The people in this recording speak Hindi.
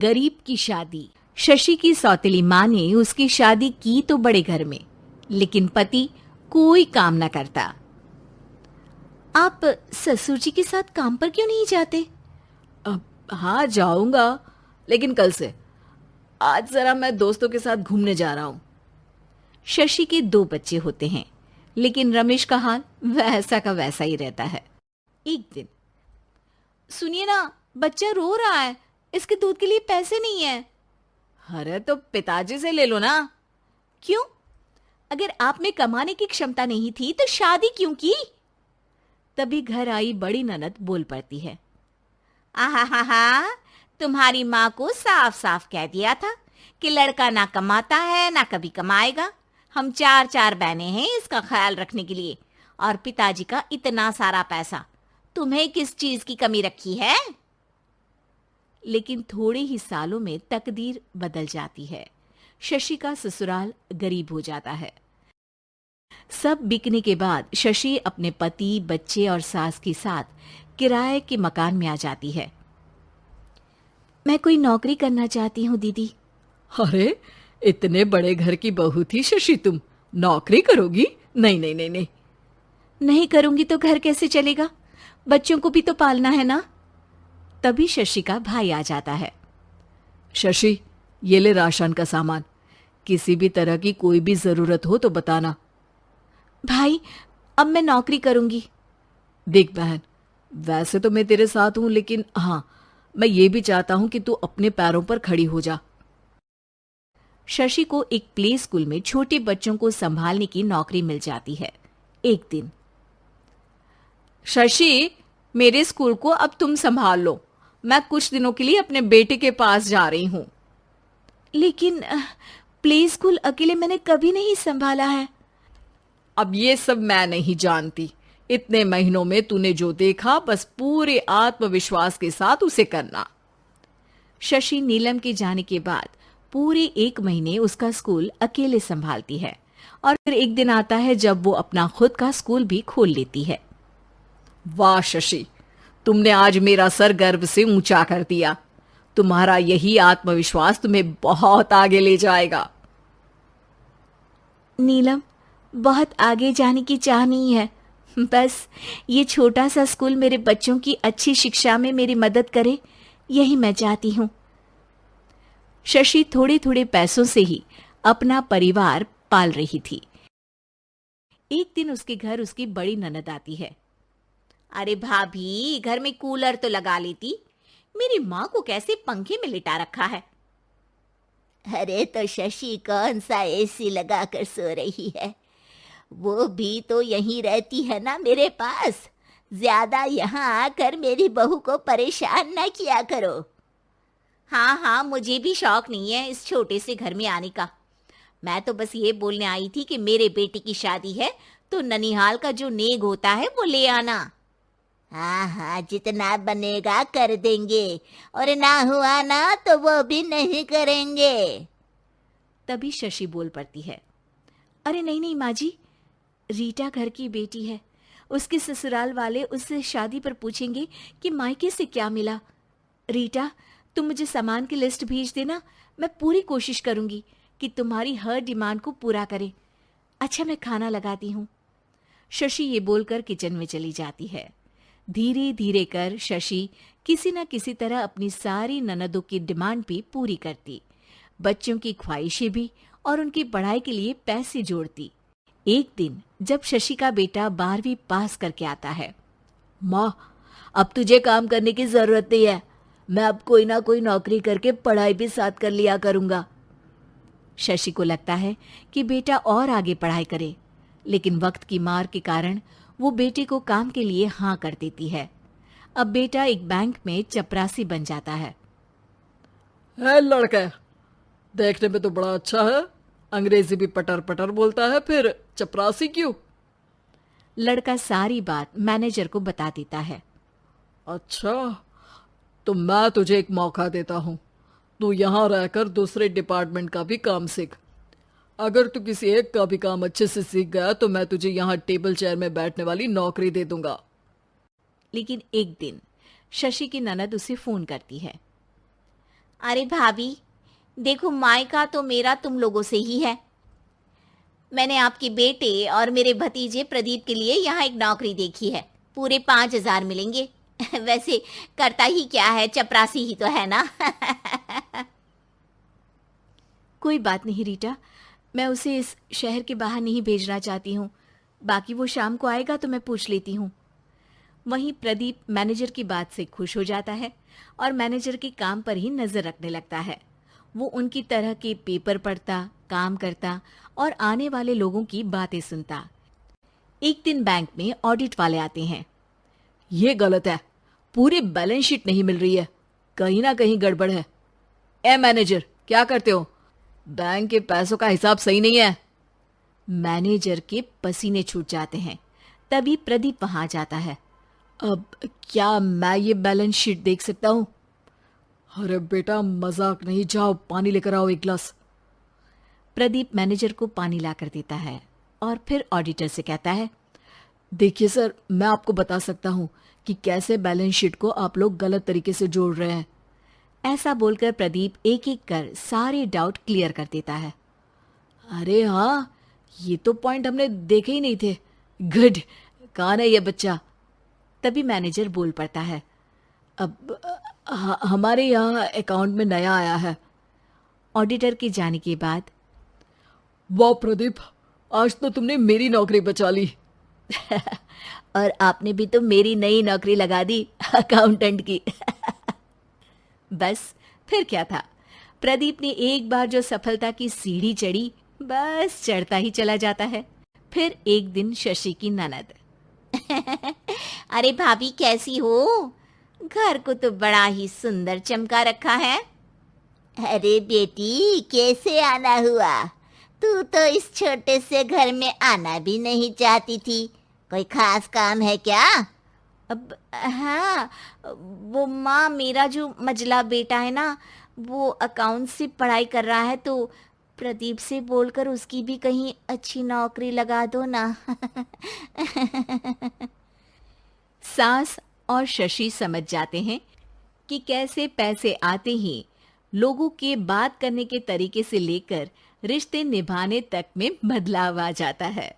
गरीब की शादी। शशि की सौतेली माँ ने उसकी शादी की तो बड़े घर में, लेकिन पति कोई काम न करता। आप ससुर जी के साथ काम पर क्यों नहीं जाते? हाँ जाऊंगा, लेकिन कल से। आज जरा मैं दोस्तों के साथ घूमने जा रहा हूँ। शशि के 2 बच्चे होते हैं, लेकिन रमेश का हाल वैसा का वैसा ही रहता है। एक दिन, सुनिए ना, बच्चा रो रहा है, इसके दूध के लिए पैसे नहीं है। अरे तो पिताजी से ले लो ना। क्यों? अगर आप में कमाने की क्षमता नहीं थी तो शादी क्यों की? तभी घर आई बड़ी ननद बोल पड़ती है। आहा हा हा, तुम्हारी माँ को साफ साफ कह दिया था कि लड़का ना कमाता है ना कभी कमाएगा। हम 4 बहनें हैं इसका ख्याल रखने के लिए, और पिताजी का इतना सारा पैसा, तुम्हें किस चीज की कमी रखी है? लेकिन थोड़े ही सालों में तकदीर बदल जाती है। शशि का ससुराल गरीब हो जाता है। सब बिकने के बाद शशि अपने पति, बच्चे और सास के साथ किराए के मकान में आ जाती है। मैं कोई नौकरी करना चाहती हूँ दीदी। अरे इतने बड़े घर की बहू थी शशि, तुम नौकरी करोगी? नहीं नहीं नहीं नहीं। नहीं करूंगी तो घर कैसे चलेगा? बच्चों को भी तो पालना है ना। तभी शशि का भाई आ जाता है। शशि, ये ले राशन का सामान, किसी भी तरह की कोई भी जरूरत हो तो बताना। भाई, अब मैं नौकरी करूंगी। देख बहन, वैसे तो मैं तेरे साथ हूं, लेकिन हाँ, मैं ये भी चाहता हूं कि तू अपने पैरों पर खड़ी हो जा। शशि को एक प्ले स्कूल में छोटे बच्चों को संभालने की नौकरी मिल जाती है। एक दिन, शशि, मेरे स्कूल को अब तुम संभाल लो। मैं कुछ दिनों के लिए अपने बेटे के पास जा रही हूं। लेकिन प्ले स्कूल अकेले मैंने कभी नहीं संभाला है। अब ये सब मैं नहीं जानती। इतने महीनों में तूने जो देखा, बस पूरे आत्मविश्वास के साथ उसे करना। शशि नीलम के जाने के बाद पूरे 1 महीने उसका स्कूल अकेले संभालती है, और फिर एक दिन आता है जब वो अपना खुद का स्कूल भी खोल लेती है। वाह शशि, तुमने आज मेरा सर गर्व से ऊंचा कर दिया। तुम्हारा यही आत्मविश्वास तुम्हें बहुत आगे ले जाएगा। नीलम, बहुत आगे जाने की चाह नहीं है, बस ये छोटा सा स्कूल मेरे बच्चों की अच्छी शिक्षा में मेरी मदद करे, यही मैं चाहती हूँ। शशि थोड़े थोड़े पैसों से ही अपना परिवार पाल रही थी। एक दिन उसके घर उसकी बड़ी ननद आती है। अरे भाभी, घर में कूलर तो लगा लेती, मेरी माँ को कैसे पंखे में लिटा रखा है? अरे तो शशि कौन सा एसी लगा कर सो रही है? वो भी तो यहीं रहती है ना मेरे पास। ज्यादा यहाँ आकर मेरी बहू को परेशान न किया करो। हाँ हाँ, मुझे भी शौक नहीं है इस छोटे से घर में आने का। मैं तो बस ये बोलने आई थी कि मेरे बेटे की शादी है तो ननिहाल का जो नेग होता है वो ले आना। हाँ हाँ, जितना बनेगा कर देंगे, और ना हुआ ना तो वो भी नहीं करेंगे। तभी शशि बोल पड़ती है। अरे नहीं नहीं माँ जी, रीटा घर की बेटी है, उसके ससुराल वाले उससे शादी पर पूछेंगे कि मायके से क्या मिला। रीटा, तुम मुझे सामान की लिस्ट भेज देना, मैं पूरी कोशिश करूंगी कि तुम्हारी हर डिमांड को पूरा करे। अच्छा, मैं खाना लगाती हूँ। शशि ये बोलकर किचन में चली जाती है। धीरे धीरे कर शशि किसी न किसी तरह अपनी सारी ननदों की डिमांड भी पूरी करती, बच्चों की ख्वाहिशें भी, और उनकी पढ़ाई के लिए पैसे जोड़ती। एक दिन जब शशि का बेटा 12वीं पास करके आता है। माँ, अब तुझे काम करने की जरूरत नहीं है, मैं अब कोई ना कोई नौकरी करके पढ़ाई भी साथ कर लिया करूंगा। शशि को लगता है कि बेटा और आगे पढ़ाई करे, लेकिन वक्त की मार के कारण वो बेटे को काम के लिए हाँ कर देती है। अब बेटा एक बैंक में चपरासी बन जाता है। लड़का देखने में तो बड़ा अच्छा है, अंग्रेजी भी पटर पटर बोलता है, फिर चपरासी क्यों? लड़का सारी बात मैनेजर को बता देता है। अच्छा, तो मैं तुझे एक मौका देता हूँ, तू यहाँ रहकर दूसरे डिपार्टमेंट का भी काम सीख। अगर तू किसी एक का भी काम अच्छे से सीख गया तो मैं तुझे यहाँ टेबल चेयर में बैठने वाली नौकरी दे दूंगा। लेकिन एक दिन शशि की ननद उसे फोन करती है। अरे भाभी, देखो मायका तो मेरा तुम लोगों से ही है। मैंने आपके बेटे और मेरे भतीजे प्रदीप के लिए यहाँ एक नौकरी देखी है, पूरे 5,000 मिलेंगे। वैसे करता ही क्या है, चपरासी ही तो है ना। कोई बात नहीं रीटा, मैं उसे इस शहर के बाहर नहीं भेजना चाहती हूँ। बाकी वो शाम को आएगा तो मैं पूछ लेती हूँ। वहीं प्रदीप मैनेजर की बात से खुश हो जाता है और मैनेजर के काम पर ही नजर रखने लगता है। वो उनकी तरह के पेपर पढ़ता, काम करता और आने वाले लोगों की बातें सुनता। एक दिन बैंक में ऑडिट वाले आते हैं। ये गलत है, पूरी बैलेंस शीट नहीं मिल रही है, कहीं ना कहीं गड़बड़ है। ए मैनेजर, क्या करते हो? बैंक के पैसों का हिसाब सही नहीं है। मैनेजर के पसीने छूट जाते हैं। तभी प्रदीप वहां जाता है। अब क्या मैं ये बैलेंस शीट देख सकता हूँ? अरे बेटा, मजाक नहीं, जाओ पानी लेकर आओ एक गिलास। प्रदीप मैनेजर को पानी लाकर देता है और फिर ऑडिटर से कहता है, देखिए सर, मैं आपको बता सकता हूँ कि कैसे बैलेंस शीट को आप लोग गलत तरीके से जोड़ रहे हैं। ऐसा बोलकर प्रदीप एक एक कर सारे डाउट क्लियर कर देता है। अरे हाँ, ये तो पॉइंट हमने देखे ही नहीं थे। गुड, कौन है ये बच्चा? तभी मैनेजर बोल पड़ता है, अब हमारे यहाँ अकाउंट में नया आया है। ऑडिटर के जाने के बाद, वाह प्रदीप, आज तो तुमने मेरी नौकरी बचा ली। और आपने भी तो मेरी नई नौकरी लगा दी, अकाउंटेंट की। बस फिर क्या था, प्रदीप ने एक बार जो सफलता की सीढ़ी चढ़ी, बस चढ़ता ही चला जाता है। फिर एक दिन शशि की ननद, अरे भाभी कैसी हो? घर को तो बड़ा ही सुंदर चमका रखा है। अरे बेटी, कैसे आना हुआ? तू तो इस छोटे से घर में आना भी नहीं चाहती थी। कोई खास काम है क्या? अब हाँ, वो माँ, मेरा जो मजला बेटा है ना, वो अकाउंट से पढ़ाई कर रहा है, तो प्रदीप से बोलकर उसकी भी कहीं अच्छी नौकरी लगा दो ना। सास और शशि समझ जाते हैं कि कैसे पैसे आते ही लोगों के बात करने के तरीके से लेकर रिश्ते निभाने तक में बदलाव आ जाता है।